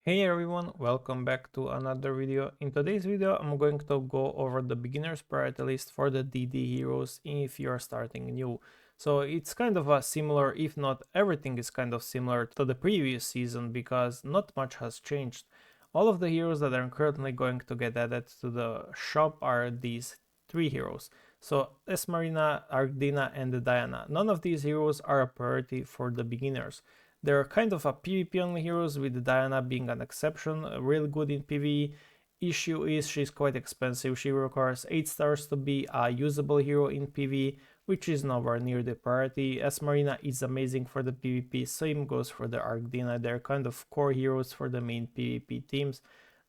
Hey everyone, welcome back to another video. In today's video, I'm going to go over the beginner's priority list for the DD heroes if you're starting new. So it's kind of a similar, if not everything is kind of similar to the previous season because not much has changed. All of the heroes that are currently going to get added to the shop are these three heroes. So Esmerina, Arcdina and Diana. None of these heroes are a priority for the beginners. They're kind of a PvP only heroes, with Diana being an exception, really good in PvE. Issue is she's quite expensive. She requires 8 stars to be a usable hero in PvE, which is nowhere near the priority. Esmerina is amazing for the PvP, same goes for the Arcdina. They're kind of core heroes for the main PvP teams.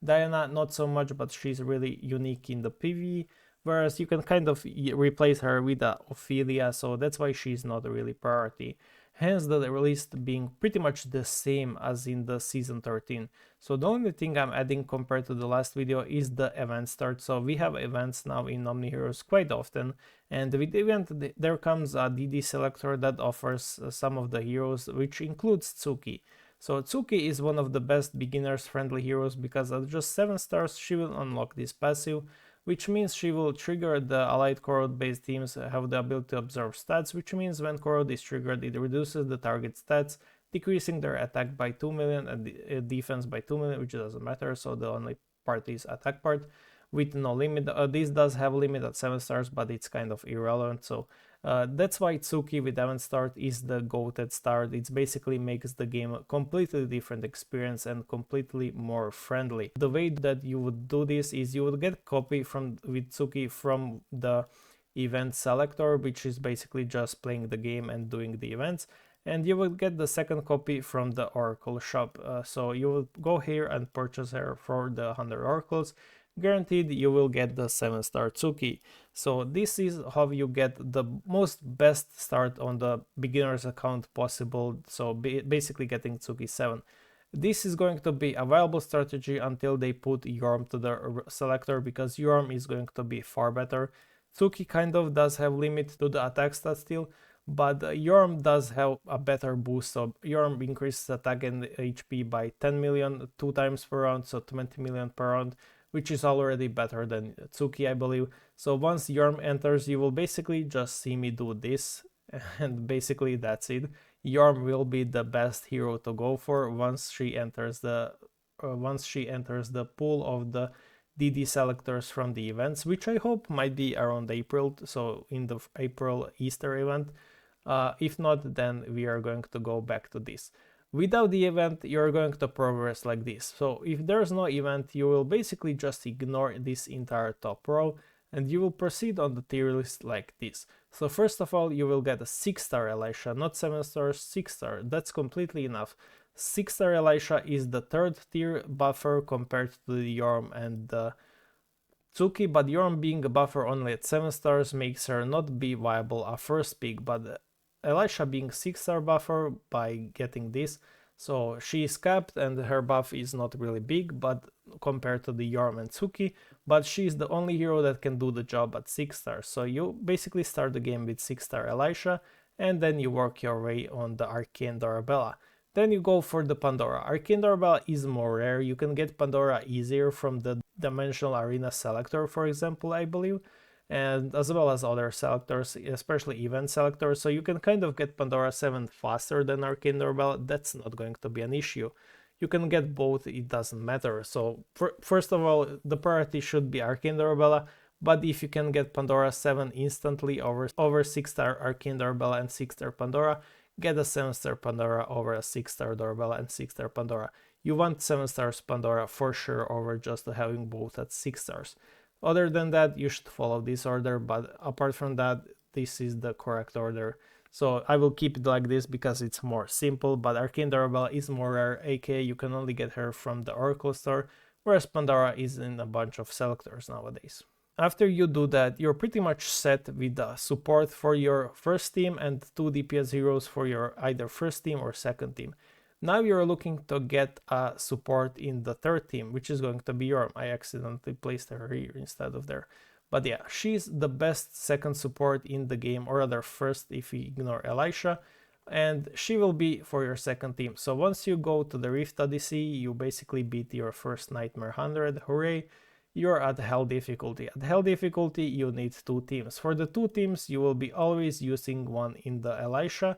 Diana not so much, but she's really unique in the PvE, whereas you can kind of replace her with Ophelia, so that's why she's not a really priority. Hence the list being pretty much the same as in the season 13. So the only thing I'm adding compared to the last video is the event start. So we have events now in Omniheroes quite often, and with the event there comes a DD selector that offers some of the heroes, which includes Tsuki. So Tsuki is one of the best beginners friendly heroes because at just 7 stars she will unlock this passive, which means she will trigger the allied corrode based teams have the ability to observe stats, which means when corrode is triggered it reduces the target stats, decreasing their attack by 2 million and defense by 2 million, which doesn't matter, so the only part is attack part with no limit. This does have a limit at 7 stars, but it's kind of irrelevant, so that's why Tsuki with Event Start is the goated start. It basically makes the game a completely different experience and completely more friendly. The way that you would do this is you would get copy with Tsuki from the event selector, which is basically just playing the game and doing the events, and you will get the second copy from the Oracle shop. So you will go here and purchase her for the 100 Oracles. Guaranteed you will get the 7-star Tsuki. So this is how you get the most best start on the beginner's account possible, so basically getting Tsuki 7. This is going to be a viable strategy until they put Yorm to the selector, because Yorm is going to be far better. Tsuki kind of does have limit to the attack stat still, but Yorm does have a better boost, so Yorm increases attack and HP by 10 million 2 times per round, so 20 million per round, which is already better than Tsuki, I believe. So once Yorm enters, you will basically just see me do this, and basically that's it. Yorm will be the best hero to go for once she enters the pool of the DD selectors from the events, which I hope might be around April, so in the April Easter event. If not, then we are going to go back to this. Without the event, you're going to progress like this. So if there's no event, you will basically just ignore this entire top row and you will proceed on the tier list like this. So first of all, you will get a 6-star Elisha, not 7 stars, 6-star. That's completely enough. 6-star Elisha is the 3rd tier buffer compared to the Yorm and the Tsuki, but Yorm being a buffer only at 7 stars makes her not be viable a first pick, but Elisha being 6-star buffer by getting this, so she is capped and her buff is not really big but compared to the Yorm and Tsuki, but she is the only hero that can do the job at 6 stars. So you basically start the game with 6-star Elisha and then you work your way on the Arcane Dorabella. Then you go for the Pandora. Arcane Dorabella is more rare. You can get Pandora easier from the Dimensional Arena selector, for example, I believe, and as well as other selectors, especially event selectors. So you can kind of get Pandora 7 faster than Arcane Dorabella. That's not going to be an issue. You can get both, it doesn't matter. So first of all, the priority should be Arcane Dorabella, but if you can get Pandora 7 instantly over 6-star Arcane Dorabella and 6-star Pandora, get a 7-star Pandora over a 6-star Dorabella and 6-star Pandora. You want 7 stars Pandora for sure over just having both at 6 stars. Other than that, you should follow this order, but apart from that, this is the correct order. So I will keep it like this because it's more simple, but Arcane Dorabella is more rare, aka you can only get her from the Oracle store, whereas Pandora is in a bunch of selectors nowadays. After you do that, you're pretty much set with the support for your first team and 2 DPS heroes for your either first team or second team. Now you're looking to get a support in the third team, which is going to be Yorm. I accidentally placed her here instead of there. But yeah, she's the best second support in the game, or rather first if you ignore Elisha. and she will be for your second team. So once you go to the Rift Odyssey, you basically beat your first Nightmare 100, hooray, you're at Hell difficulty. At Hell difficulty, you need 2 teams. For the 2 teams, you will be always using one in the Elisha.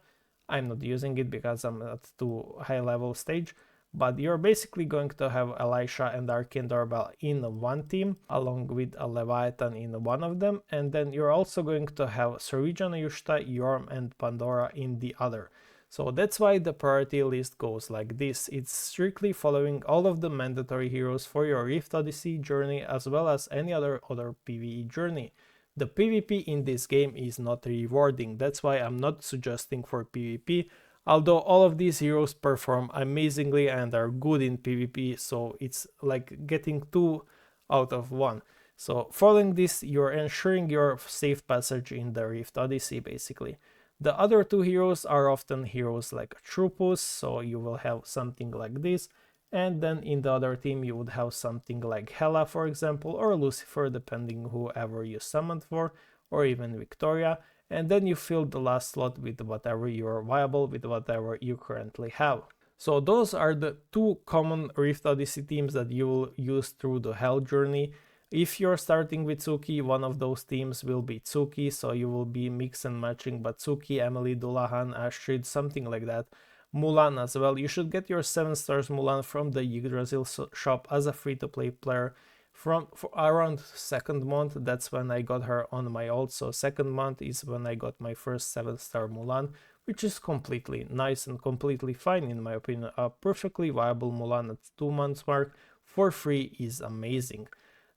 I'm not using it because I'm at too high level stage, but you're basically going to have Elisha and Arcane Doorbell in one team, along with a Leviathan in one of them, and then you're also going to have Sarvijan Yushta, Yorm, and Pandora in the other. So that's why the priority list goes like this. It's strictly following all of the mandatory heroes for your Rift Odyssey journey as well as any other PvE journey. The PvP in this game is not rewarding, that's why I'm not suggesting for PvP, although all of these heroes perform amazingly and are good in PvP, so it's like getting 2 out of 1. So following this, you're ensuring your safe passage in the Rift Odyssey basically. The other 2 heroes are often heroes like Trupus, so you will have something like this, and then in the other team you would have something like Hela, for example, or Lucifer, depending whoever you summoned for, or even Victoria, and then you fill the last slot with whatever you're viable, with whatever you currently have. So those are the 2 common Rift Odyssey teams that you will use through the Hell journey. If you're starting with Tsuki, one of those teams will be Tsuki, so you will be mix and matching, but Tsuki, Emily, Dullahan, Astrid, something like that. Mulan as well. You should get your 7 stars Mulan from the Yggdrasil shop as a free-to-play player for around 2nd month. That's when I got her on my ult, so 2nd month is when I got my first 7-star Mulan, which is completely nice and completely fine in my opinion. A perfectly viable Mulan at 2 months mark for free is amazing.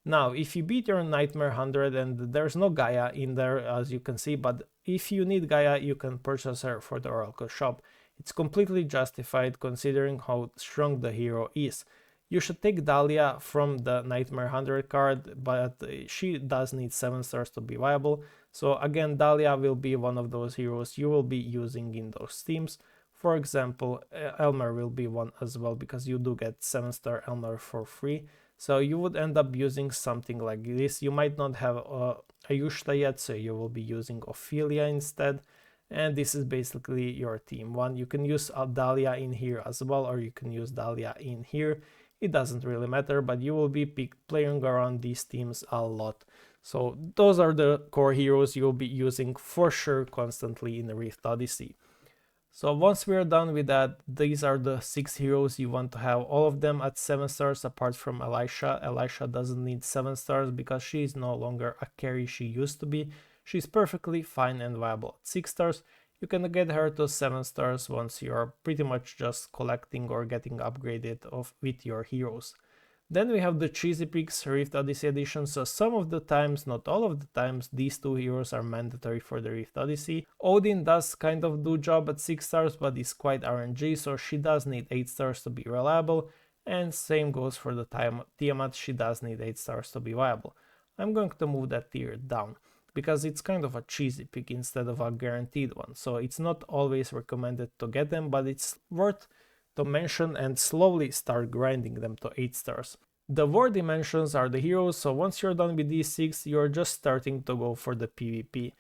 Now, if you beat your Nightmare 100 and there's no Gaia in there as you can see, but if you need Gaia, you can purchase her for the Oracle shop. It's completely justified considering how strong the hero is. You should take Dahlia from the Nightmare 100 card, but she does need 7 stars to be viable. So again, Dahlia will be one of those heroes you will be using in those teams. For example, Elmer will be one as well, because you do get 7-star Elmer for free. So you would end up using something like this. You might not have Ayushta yet, so you will be using Ophelia instead. And this is basically your team 1. You can use Dahlia in here as well, or you can use Dahlia in here. It doesn't really matter, but you will be playing around these teams a lot. So those are the core heroes you'll be using for sure constantly in the Rift Odyssey. So once we're done with that, these are the 6 heroes you want to have, all of them at 7 stars apart from Elisha. Elisha doesn't need 7 stars because she is no longer a carry she used to be. She's perfectly fine and viable at 6 stars. You can get her to 7 stars once you're pretty much just collecting or getting upgraded with your heroes. Then we have the Cheesy Picks Rift Odyssey edition, so some of the times, not all of the times, these 2 heroes are mandatory for the Rift Odyssey. Odin does kind of do job at 6 stars, but is quite RNG, so she does need 8 stars to be reliable, and same goes for the Tiamat, she does need 8 stars to be viable. I'm going to move that tier down, because it's kind of a cheesy pick instead of a guaranteed one, so it's not always recommended to get them, but it's worth to mention and slowly start grinding them to 8 stars. The War Dimensions are the heroes, so once you're done with these 6, you're just starting to go for the PvP.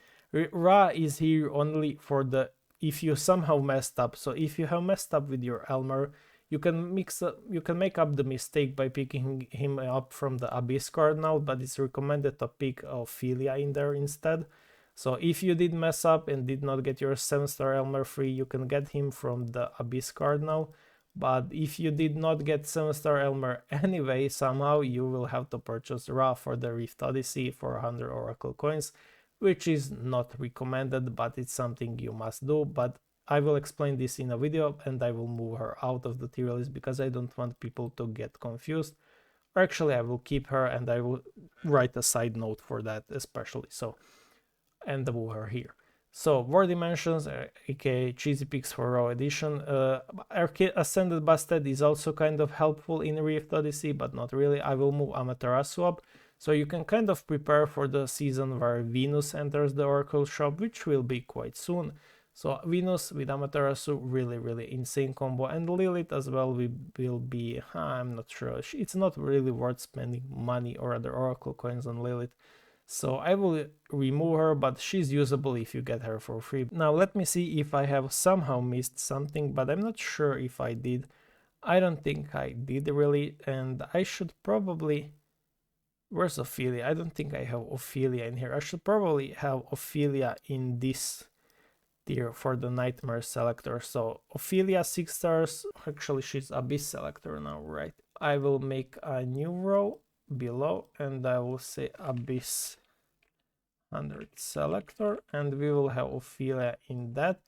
Ra is here only for the if you somehow messed up, so if you have messed up with your Elmer, you can make up the mistake by picking him up from the Abyss card now, but it's recommended to pick Ophelia in there instead. So if you did mess up and did not get your 7-star Elmer free, you can get him from the Abyss card now. But if you did not get 7-star Elmer anyway, somehow you will have to purchase Ra for the Rift Odyssey for 100 Oracle coins, which is not recommended, but it's something you must do. But I will explain this in a video, and I will move her out of the tier list because I don't want people to get confused. Or actually, I will keep her and I will write a side note for that especially. So, and move her here. So War Dimensions, aka Cheesy Picks for Raw Edition. Ascended Bastet is also kind of helpful in Rift Odyssey, but not really. I will move Amaterasu up, so you can kind of prepare for the season where Venus enters the Oracle shop, which will be quite soon. So Venus with Amaterasu, really insane combo, and Lilith as well will be, I'm not sure, it's not really worth spending money or other Oracle coins on Lilith. So I will remove her, but she's usable if you get her for free. Now let me see if I have somehow missed something, but I'm not sure if I did. I don't think I did really, and I should probably... Where's Ophelia? I don't think I have Ophelia in here. I should probably have Ophelia in this tier for the Nightmare selector. So Ophelia 6 stars. Actually, she's Abyss selector now, right? I will make a new row below and I will say Abyss 100 selector, and we will have Ophelia in that.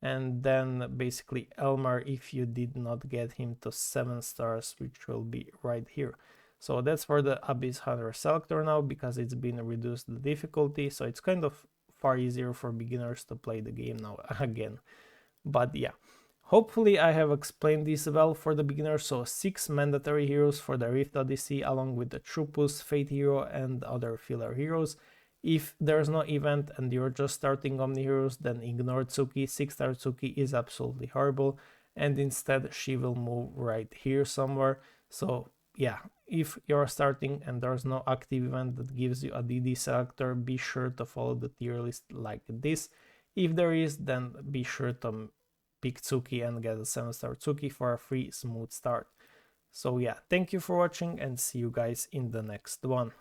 And then basically Elmar if you did not get him to 7 stars, which will be right here. So that's for the Abyss Hunter selector now, because it's been reduced the difficulty, so it's kind of far easier for beginners to play the game now again. But yeah, hopefully I have explained this well for the beginners. So 6 mandatory heroes for the Rift Odyssey, along with the Trupus, Fate Hero, and other filler heroes. If there's no event and you're just starting Omniheroes, then ignore Tsuki. 6-star Tsuki is absolutely horrible, and instead she will move right here somewhere. So yeah, if you're starting and there's no active event that gives you a DD selector, be sure to follow the tier list like this. If there is, then be sure to pick Tsuki and get a 7-star Tsuki for a free smooth start. So yeah, thank you for watching and see you guys in the next one.